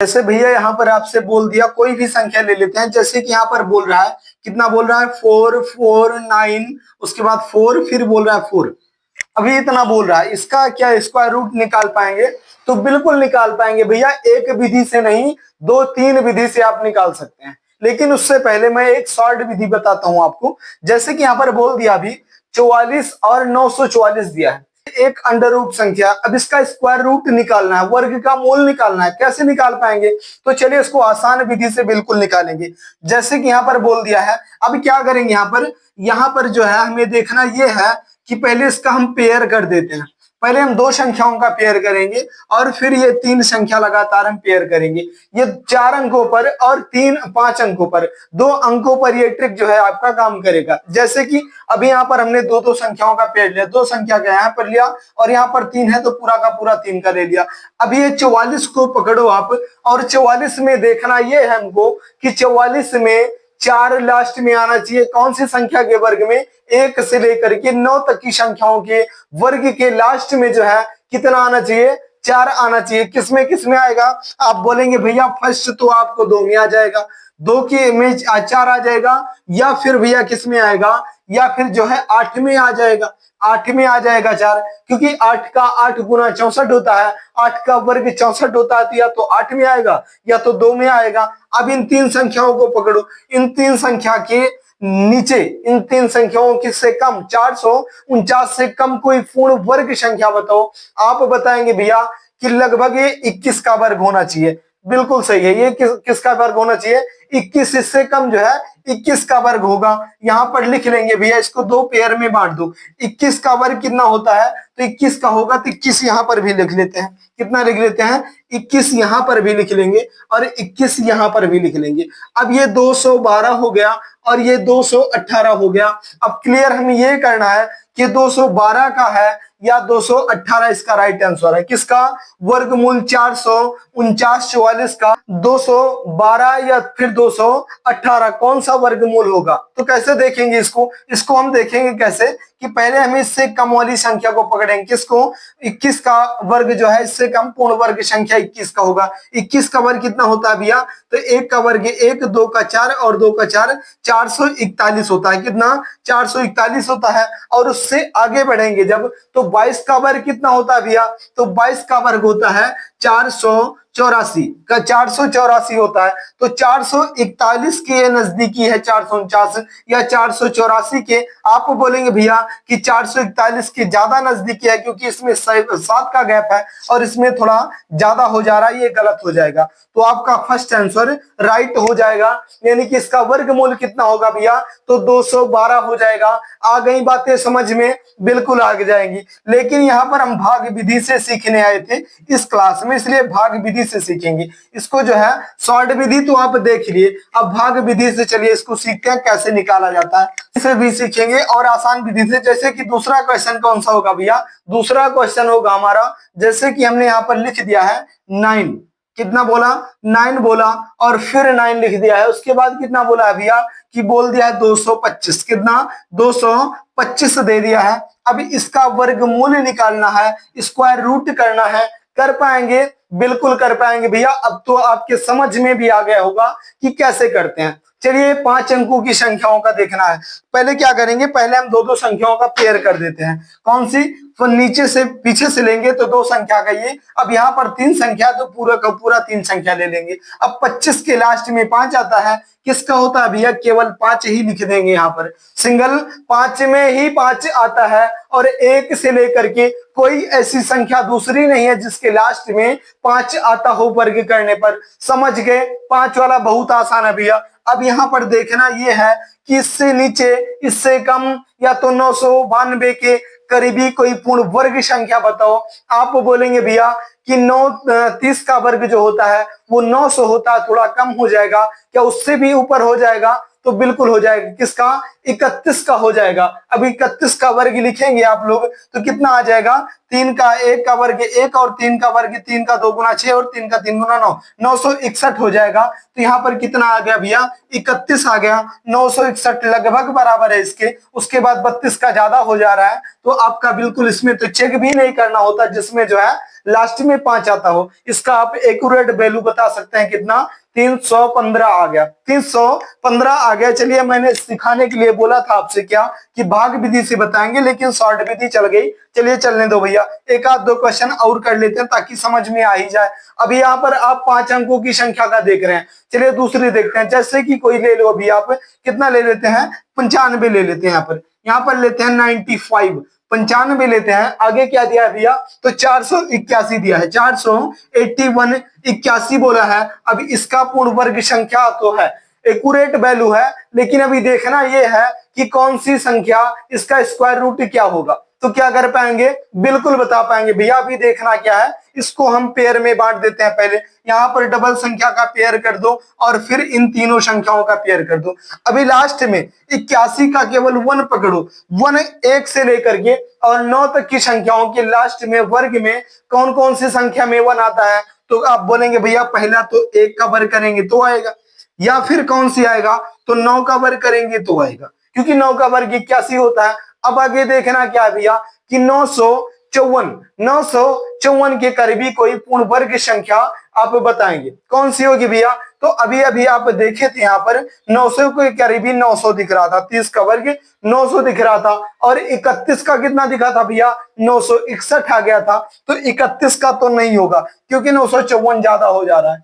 जैसे भैया यहाँ पर आपसे बोल दिया कोई भी संख्या ले लेते हैं, जैसे कि यहाँ पर बोल रहा है, कितना बोल रहा है 4 4 9, उसके बाद 4, फिर बोल रहा है 4, अभी इतना बोल रहा है। इसका क्या स्क्वायर रूट निकाल पाएंगे? तो बिल्कुल निकाल पाएंगे भैया, एक विधि से नहीं, दो तीन विधि से आप निकाल सकते हैं। लेकिन उससे पहले मैं एक शॉर्ट विधि बताता हूं आपको। जैसे कि यहाँ पर बोल दिया अभी 44 और 944 दिया है, एक अंडर रूट संख्या। अब इसका स्क्वायर रूट निकालना है, वर्ग का मूल निकालना है। कैसे निकाल पाएंगे? तो चलिए इसको आसान विधि से बिल्कुल निकालेंगे। जैसे कि यहाँ पर बोल दिया है, अब क्या करेंगे यहाँ पर जो है हमें देखना ये है कि पहले इसका हम पेयर कर देते हैं। पहले हम दो संख्याओं का पेयर करेंगे और फिर ये तीन संख्या लगातार हम पेयर करेंगे। ये 4 अंकों पर और 5 अंकों पर, 2 अंकों पर ये ट्रिक जो है आपका काम करेगा। जैसे कि अभी यहाँ पर हमने दो दो संख्याओं का पेयर लिया, दो संख्या का यहाँ पर लिया और यहाँ पर 3 है तो पूरा का पूरा 3 का ले लिया। अब ये 44 को पकड़ो आप, और 44 में देखना ये है हमको कि 44 में 4 लास्ट में आना चाहिए। कौन सी संख्या के वर्ग में? 1 से लेकर के 9 तक की संख्याओं के वर्ग के लास्ट में जो है कितना आना चाहिए? 4 आना चाहिए। किसमें आएगा? आप बोलेंगे भैया फर्स्ट तो आपको 2 में आ जाएगा, 2 के में 4 आ जाएगा, या फिर भैया किस में आएगा? या फिर जो है 8 में आ जाएगा, 8 में आ जाएगा 4, क्योंकि 8 का 8 गुना 64 होता है, 8 का वर्ग 64 होता है, या तो 8 में आएगा या तो 2 में आएगा। अब इन तीन संख्याओं को पकड़ो, इन तीन संख्या के नीचे, इन तीन संख्याओं की से कम 449 से कम कोई पूर्ण वर्ग संख्या बताओ। आप बताएंगे भैया कि लगभग ये 21 का वर्ग होना चाहिए। बिल्कुल सही है, ये किसका वर्ग होना चाहिए? 21। इससे कम जो है 21 का वर्ग होगा। यहाँ पर लिख लेंगे भैया, इसको दो पेयर में बांट दो। 21 का वर्ग कितना होता है? तो 21 का होगा तो 21 यहाँ पर भी लिख लेते हैं। कितना लिख लेते हैं? 21 यहाँ पर भी लिख लेंगे और 21 यहाँ पर भी लिख लेंगे। अब ये 212 हो गया और ये 218 हो गया। अब क्लियर हमें ये करना है कि 212 का है या 218 इसका राइट आंसर है। किसका? वर्गमूल 449 44 का 212 या फिर 218 कौन सा वर्गमूल होगा? तो कैसे देखेंगे इसको हम देखेंगे कैसे कि पहले हम इससे कम वाली संख्या को पकड़ेंगे। किसको? 21 का वर्ग जो है इससे कम पूर्ण वर्ग संख्या 21 का होगा। 21 का वर्ग कितना होता है भैया? तो 1 का वर्ग 1, 2 का 4 और 2 का 4, 441 होता है। कितना? 441 होता है। और उससे आगे बढ़ेंगे जब, तो 22 का वर्ग कितना होता है भैया? तो 22 का वर्ग होता है 484 का, 484 होता है। तो 441 के नजदीकी है 449 या 484 के। आप बोलेंगे भैया कि 441 के ज्यादा नजदीकी है क्योंकि इसमें 7 का गैप है और इसमें थोड़ा ज्यादा हो जा रहा है, ये गलत हो जाएगा। तो आपका फर्स्ट आंसर राइट हो जाएगा, यानी कि इसका वर्गमूल कितना होगा भैया? तो 212 हो जाएगा। आ गई बातें समझ में? बिल्कुल आ जाएंगी। लेकिन यहाँ पर हम भाग विधि से सीखने आए थे इस क्लास में, इसलिए भाग विधि से सीखेंगे। इसको जो है शॉर्ट विधि तो आप देख लिए, अब भाग विधि से चलिए इसको सीखते हैं कैसे निकाला जाता है। इसे भी सीखेंगे और आसान विधि से। जैसे कि दूसरा क्वेश्चन कौन सा होगा भैया? दूसरा क्वेश्चन होगा हमारा, जैसे कि हमने यहाँ पर लिख दिया है 9, कितना बोला? 9 बोला और फिर 9 लिख दिया है। उसके बाद कितना बोला है भैया? कि बोल दिया है 225। कितना? 225 दे दिया है। अब इसका वर्गमूल निकालना है, स्क्वायर रूट करना है। कर पाएंगे? बिल्कुल कर पाएंगे भैया। अब तो आपके समझ में भी आ गया होगा कि कैसे करते हैं। चलिए 5 अंकों की संख्याओं का देखना है। पहले क्या करेंगे? पहले हम दो दो संख्याओं का पेयर कर देते हैं। कौन सी? तो नीचे से पीछे से लेंगे तो 2 संख्या का ये। अब यहाँ पर 3 संख्या तो पूरा का पूरा 3 संख्या ले लेंगे। अब 25 के लास्ट में 5 आता है, किसका होता है भैया? केवल 5 ही लिख देंगे। यहाँ पर सिंगल 5 में ही 5 आता है और 1 से लेकर के कोई ऐसी संख्या दूसरी नहीं है जिसके लास्ट में 5 आता हो वर्ग करने पर। समझ गए? 5 वाला बहुत आसान है भैया। अब यहाँ पर देखना यह है कि इससे नीचे, इससे कम या तो 992 के करीबी कोई पूर्ण वर्ग संख्या बताओ। आप बोलेंगे भैया कि 30 का वर्ग जो होता है वो 900 होता है, थोड़ा कम हो जाएगा क्या? उससे भी ऊपर हो जाएगा? तो बिल्कुल हो जाएगा। किसका? 31 का हो जाएगा। अब 31 का वर्ग लिखेंगे आप लोग तो कितना आ जाएगा? 3 का 1 का वर्ग 1 और 3 का वर्ग 3 का 2 गुना 6 और 3 का 3 गुना 9, 961 हो जाएगा। तो यहाँ पर कितना आ गया भैया 31 आ गया। 961 लगभग बराबर है इसके। उसके बाद 32 का ज्यादा हो जा रहा है, तो आपका बिल्कुल इसमें तो चेक भी नहीं करना होता, जिसमें जो है लास्ट में 5 आता हो। इसका आप एक्यूरेट वैल्यू बता सकते हैं कितना, 315 आ गया। 315 आ गया। चलिए, मैंने सिखाने के लिए बोला था आपसे क्या कि भाग विधि से बताएंगे, लेकिन शॉर्ट विधि चल गई। चलिए चलने दो भैया, एक आध दो क्वेश्चन और कर लेते हैं ताकि समझ में आ ही जाए। अभी यहाँ पर आप 5 अंकों की संख्या का देख रहे हैं। चलिए दूसरी देखते हैं, जैसे कि कोई ले लो। अभी आप कितना ले लेते हैं, 95 ले लेते हैं। यहाँ पर लेते हैं 95, 95 लेते हैं। आगे क्या दिया है भैया, तो 481 दिया है, 481 81 बोला है। अब इसका पूर्ण वर्ग संख्या तो है, एक्यूरेट वैल्यू है, लेकिन अभी देखना ये है कि कौन सी संख्या इसका स्क्वायर रूट क्या होगा। तो क्या कर पाएंगे, बिल्कुल बता पाएंगे भैया। अभी देखना क्या है, इसको हम पेयर में बांट देते हैं। पहले यहाँ पर डबल संख्या का पेयर कर दो और फिर इन तीनों संख्याओं का पेयर कर दो। अभी लास्ट में 81 का केवल 1 पकड़ो, 1 1 से लेकर के और 9 तक की संख्याओं के लास्ट में वर्ग में कौन कौन सी संख्या में 1 आता है। तो आप बोलेंगे भैया पहला तो 1 का वर्ग करेंगे तो आएगा, या फिर कौन सी आएगा, तो 9 का वर्ग करेंगे तो आएगा, क्योंकि 9 का वर्ग 81 होता है। अब आगे देखना क्या है भैया कि 954 के करीबी कोई पूर्ण वर्ग संख्या आप बताएंगे, कौन सी होगी भैया। तो अभी अभी आप देखे थे यहाँ पर 900 के करीबी 900 दिख रहा था, 30 का वर्ग 900 दिख रहा था, और 31 का कितना दिखा था भैया, 961 आ गया था। तो 31 का तो नहीं होगा, क्योंकि 954 ज्यादा हो जा रहा है,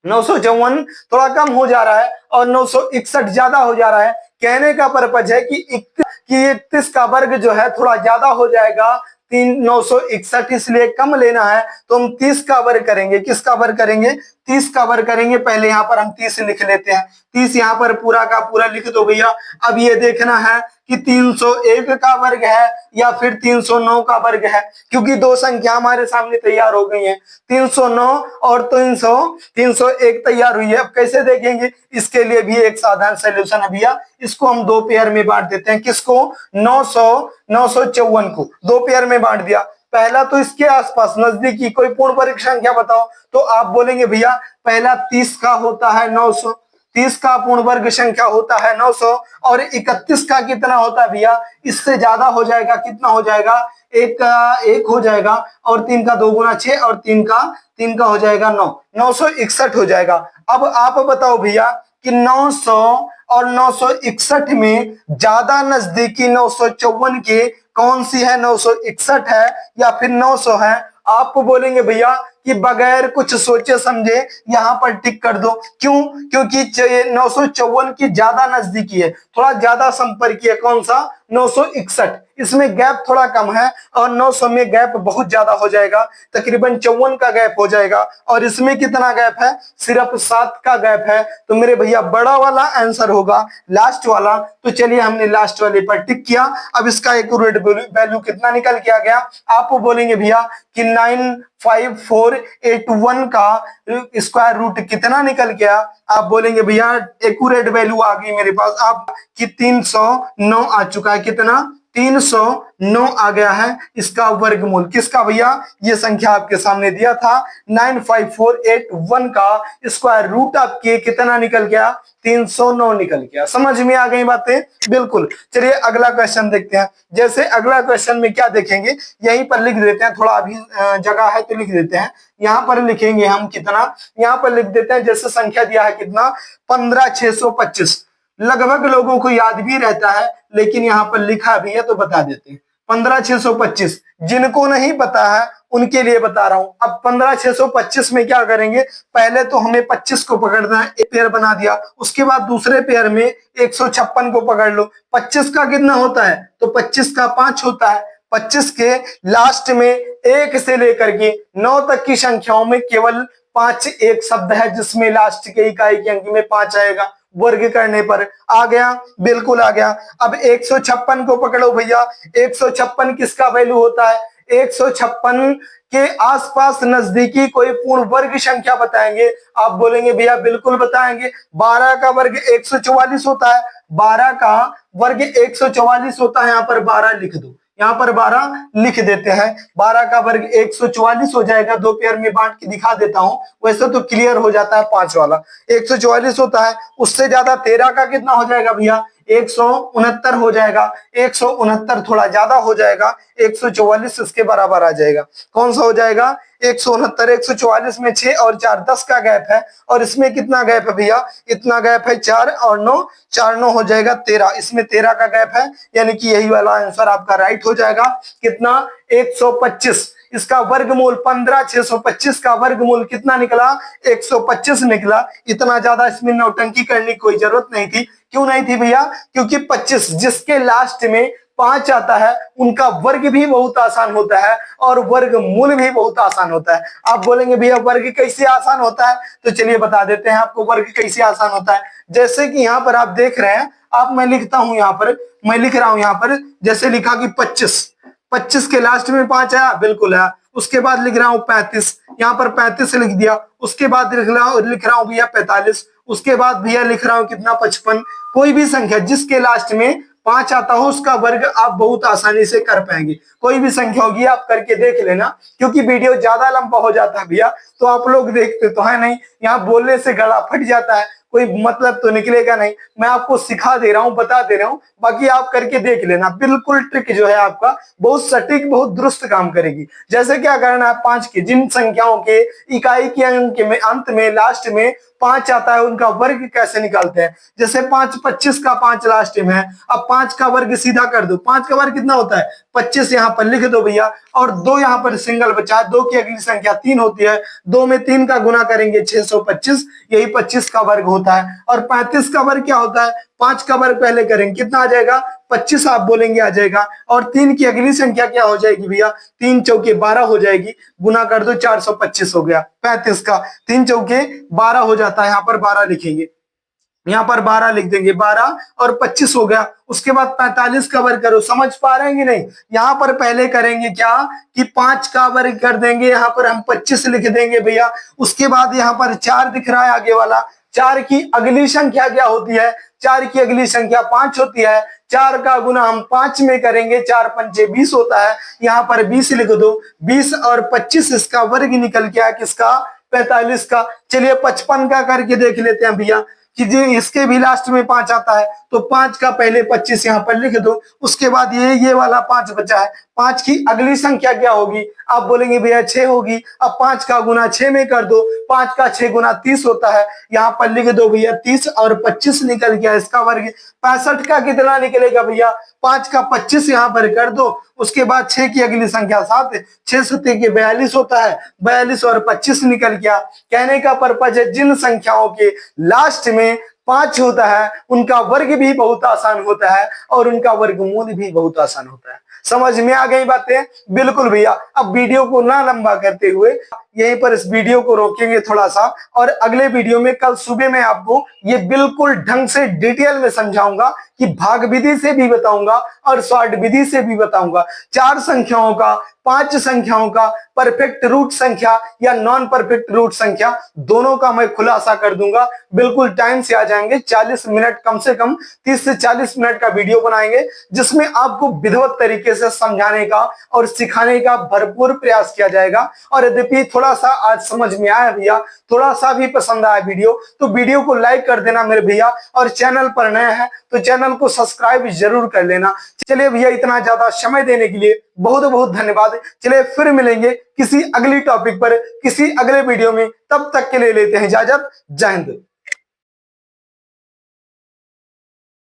954 थोड़ा कम हो जा रहा है और 961 ज्यादा हो जा रहा है। कहने का पर्पज है कि 31 का वर्ग जो है थोड़ा ज्यादा हो जाएगा, 961 इसलिए कम लेना है। तो हम 30 का वर्ग करेंगे। किसका वर्ग करेंगे, 30 का वर्ग करेंगे। पहले यहाँ पर हम 30 लिख लेते हैं, 30 यहाँ पर पूरा का पूरा लिख दो भैया। अब ये देखना है कि 301 का वर्ग है या फिर 309 का वर्ग है, क्योंकि दो संख्या हमारे सामने तैयार हो गई हैं, 309 और 301 तैयार हुई है। अब कैसे देखेंगे, इसके लिए भी एक साधारण सोल्यूशन है भैया। इसको हम दो पेयर में बांट देते हैं। किसको, 954 को दो पेयर में बांट दिया। पहला तो इसके आसपास नजदीकी कोई पूर्ण वर्ग संख्या बताओ। तो आप बोलेंगे भैया पहला 30 का होता है 900, 30 का पूर्ण वर्ग संख्या होता है 900, और 31 का कितना होता है भैया, इससे ज्यादा हो जाएगा। कितना हो जाएगा, एक का 1 हो जाएगा, और 3 का 2 गुना 6 और 3 का हो जाएगा 9, 961 हो जाएगा। अब आप बताओ भैया कि 900 और 961 में ज्यादा नजदीकी 954 के कौन सी है, 961 है या फिर 900 है। आप बोलेंगे भैया कि बगैर कुछ सोचे समझे यहाँ पर टिक कर दो। क्यों, क्योंकि 954 की ज्यादा नजदीकी है, थोड़ा ज्यादा संपर्कीय है। कौन सा, 961, इसमें गैप थोड़ा कम है, और 900 में गैप बहुत ज्यादा हो जाएगा, तकरीबन 54 का गैप हो जाएगा। और इसमें कितना गैप है, सिर्फ 7 का गैप है। तो मेरे भैया बड़ा वाला आंसर होगा लास्ट वाला। तो चलिए हमने लास्ट वाले पर टिक किया। अब इसका एक्यूरेट वैल्यू कितना निकल के आ गया, आप बोलेंगे भैया कि 95481 का स्क्वायर रूट कितना निकल गया। आप बोलेंगे भैया एक्यूरेट वैल्यू आ गई मेरे पास आप कि 309 आ चुका है। कितना, 309 आ गया है इसका वर्गमूल। किसका भैया, ये संख्या आपके सामने दिया था 95481 का स्क्वायर रूट आपके कितना निकल गया, 309 निकल गया। समझ में आ गई बातें, बिल्कुल। चलिए अगला क्वेश्चन देखते हैं। जैसे अगला क्वेश्चन में क्या देखेंगे, यहीं पर लिख देते हैं, थोड़ा अभी जगह है तो लिख देते हैं। यहाँ पर लिखेंगे हम कितना, यहाँ पर लिख देते हैं जैसे संख्या दिया है कितना, 15625। लगभग लोगों को याद भी रहता है, लेकिन यहाँ पर लिखा भी है तो बता देते हैं 15625। जिनको नहीं पता है उनके लिए बता रहा हूं। अब 15625 में क्या करेंगे, पहले तो हमें 25 को पकड़ना है, एक पेयर बना दिया। उसके बाद दूसरे पेयर में 156 को पकड़ लो। 25 का कितना होता है, तो 25 का 5 होता है। 25 के लास्ट में 1 से लेकर के 9 तक की संख्याओं में केवल 5 एक शब्द है, जिसमें लास्ट के इकाई के अंक में 5 आएगा। वर्ग करने पर आ गया, बिल्कुल आ गया। अब 156 को पकड़ो भैया। 156 किसका वैल्यू होता है, 156 के आसपास नजदीकी कोई पूर्ण वर्ग संख्या बताएंगे। आप बोलेंगे भैया बिल्कुल बताएंगे, 12 का वर्ग 144 होता है। 12 का वर्ग 144 होता है, यहाँ पर 12 लिख दो। यहाँ पर 12 लिख देते हैं। 12 का वर्ग 144 हो जाएगा। दो पेयर में बांट के दिखा देता हूं, वैसे तो क्लियर हो जाता है 5 वाला। 144 होता है, उससे ज्यादा 13 का कितना हो जाएगा भैया? 169 हो जाएगा। 169 थोड़ा ज्यादा हो जाएगा, 144 इसके बराबर आ जाएगा। कौन सा हो जाएगा? 169। 144 में 6 और 4 10 का गैप है, और इसमें कितना गैप है भैया? इतना गैप है 4 और 9, 4 9 हो जाएगा 13। इसमें 13 का गैप है, यानी कि यही वाला आंसर आपका राइट हो जाएगा। कितना? 125। इसका वर्गमूल 15, 625 का वर्गमूल कितना निकला? 125 निकला। इतना ज्यादा इसमें नौटंकी करने की कोई जरूरत नहीं थी। क्यों नहीं थी भैया? क्योंकि 25 जिसके लास्ट में 5 आता है उनका वर्ग भी बहुत आसान होता है और वर्गमूल भी बहुत आसान होता है। आप बोलेंगे भैया वर्ग कैसे आसान होता है? तो चलिए बता देते हैं आपको वर्ग कैसे आसान होता है। जैसे कि यहाँ पर आप देख रहे हैं, मैं लिखता हूं यहाँ पर, मैं लिख रहा हूं यहाँ पर, जैसे लिखा कि 25 के लास्ट में 5 आया, बिल्कुल है। उसके बाद लिख रहा हूं 35, यहाँ पर 35 लिख दिया। उसके बाद लिख रहा हूं भैया 45। उसके बाद भैया लिख रहा हूं कितना? 55। कोई भी संख्या जिसके लास्ट में 5 आता हो उसका वर्ग आप बहुत आसानी से कर पाएंगे। कोई भी संख्या होगी आप करके देख लेना, क्योंकि वीडियो ज्यादा लंबा हो जाता है भैया, तो आप लोग देखते तो है नहीं, यहाँ बोलने से गला फट जाता है, कोई मतलब तो निकलेगा नहीं। मैं आपको सिखा दे रहा हूं, बता दे रहा हूं, बाकी आप करके देख लेना। बिल्कुल ट्रिक जो है आपका बहुत सटीक, बहुत दुरुस्त काम करेगी। जैसे क्या करना है, 5 की जिन संख्याओं के इकाई के अंक में अंत में लास्ट में 5 आता है उनका वर्ग कैसे निकालते हैं। जैसे 5 25 का 5 लास्ट में है, अब 5 का वर्ग सीधा कर दो। 5 का वर्ग कितना होता है? 25 यहाँ पर लिख दो भैया, और 2 यहाँ पर सिंगल बचा है। 2 की अगली संख्या 3 होती है, 2 में 3 का गुना करेंगे 625, यही 25 का वर्ग होता है। और 35 का वर्ग क्या होता है? 5 का वर्ग पहले करेंगे, कितना आ जाएगा? 25 आप बोलेंगे आ जाएगा। और 3 की अगली संख्या क्या हो जाएगी भैया? 3 चौके 12 हो जाएगी, गुना कर दो 425 हो गया। 35 का 3 चौके 12 हो जाता है, यहाँ पर 12 लिखेंगे, यहाँ पर 12 लिख देंगे, 12 और 25 हो गया। उसके बाद 45 का वर्ग करो। समझ पा रहे हैं कि नहीं? यहाँ पर पहले करेंगे क्या कि 5 का वर्ग कर देंगे, यहाँ पर हम 25 लिख देंगे भैया। उसके बाद यहाँ पर 4 दिख रहा है आगे वाला, 4 की अगली संख्या क्या होती है? 4 की अगली संख्या 5 होती है। 4 का गुना हम 5 में करेंगे, 4 पंचे 20 होता है, यहाँ पर 20 लिख दो। 20 और 25 इसका वर्ग निकल के आया किसका? 45 का। चलिए 55 का करके देख लेते हैं भैया, कि जी इसके भी लास्ट में 5 आता है, तो 5 का पहले 25 यहाँ पर लिख दो। उसके बाद ये वाला 5 बचा है, 5 की अगली संख्या क्या होगी? आप बोलेंगे भैया 6 होगी। अब 5 का गुना 6 में कर दो, 5 का 6 गुना 30 होता है, यहाँ पर लिख दो भैया 30 और 25 निकल गया। इसका वर्ग 65 का कितना निकलेगा भैया? 5 का 25 यहाँ पर कर दो। उसके बाद 6 की अगली संख्या 7, 6 7 के 42 होता है, 42 और 25 निकल गया। कहने का पर्पज है जिन संख्याओं के लास्ट में 5 होता है उनका वर्ग भी बहुत आसान होता है और उनका वर्गमूल भी बहुत आसान होता है। समझ में आ गई बातें? बिल्कुल भैया। अब वीडियो को ना लंबा करते हुए यहीं पर इस वीडियो को रोकेंगे थोड़ा सा, और अगले वीडियो में कल सुबह मैं आपको ये बिल्कुल ढंग से डिटेल में समझाऊंगा, कि भाग विधि से भी बताऊंगा और शॉर्ट विधि से भी बताऊंगा। 4 संख्याओं का, 5 संख्याओं का, परफेक्ट रूट संख्या या नॉन परफेक्ट रूट संख्या, दोनों का मैं खुलासा कर दूंगा। बिल्कुल टाइम से आ जाएंगे, 40 मिनट, कम से कम 30 से 40 मिनट का वीडियो बनाएंगे, जिसमें आपको विधिवत तरीके से समझाने का और सिखाने का भरपूर प्रयास किया जाएगा। और यद्यपि थोड़ा सा आज समझ में आया भैया, थोड़ा सा भी पसंद आया वीडियो, तो वीडियो को लाइक कर देना मेरे भैया, और चैनल पर नए हैं तो चैनल को सब्सक्राइब जरूर कर लेना। चलिए भैया, इतना ज्यादा समय देने के लिए बहुत बहुत धन्यवाद। चलिए फिर मिलेंगे किसी अगली टॉपिक पर, किसी अगले वीडियो में। तब तक के लिए लेते हैं इजाजत। जय हिंद।